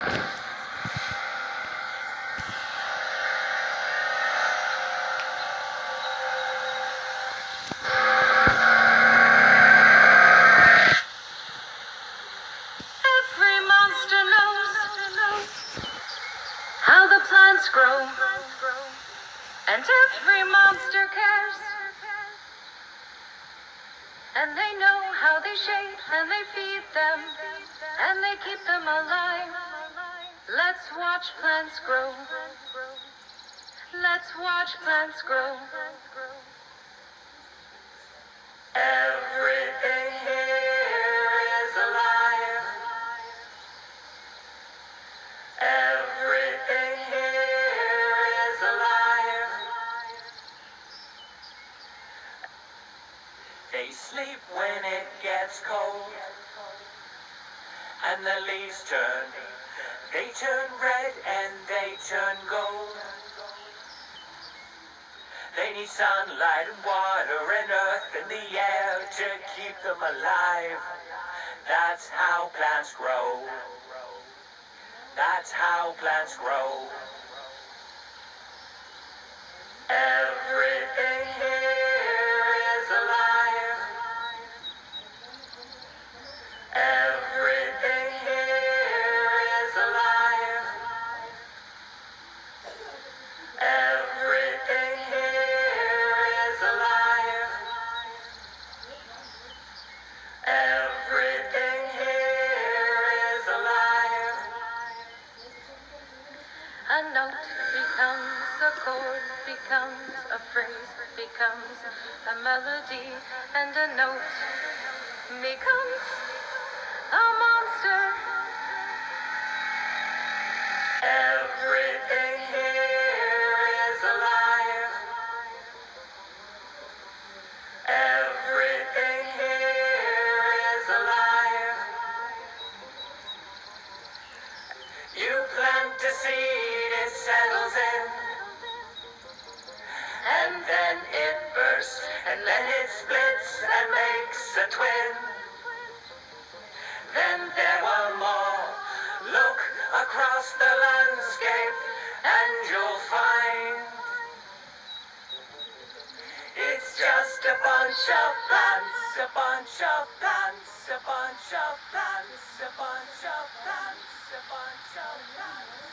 Every monster knows how the plants grow, and every monster cares, and they know how they shape, and they feed them, and they keep them alive. Let's watch plants grow. Let's watch plants grow. Everything here is alive. Everything here is alive. They sleep when it gets cold, and the leaves turn. They turn red and they turn gold. They need sunlight and water and earth and the air to keep them alive. That's how plants grow. That's how plants grow. Everything here is alive. Everything here is alive. Everything here is alive. Everything here is alive. A note becomes a chord, becomes a phrase, becomes a melody, and a note becomes a monster. Everything here is alive. Everything here is alive. You plant a seed, it settles in, and then it bursts, and then it splits and makes a twin. Then there were more. Look across the landscape and you'll find it's just a bunch of plants, a bunch of plants, a bunch of plants, a bunch of plants, a bunch of plants.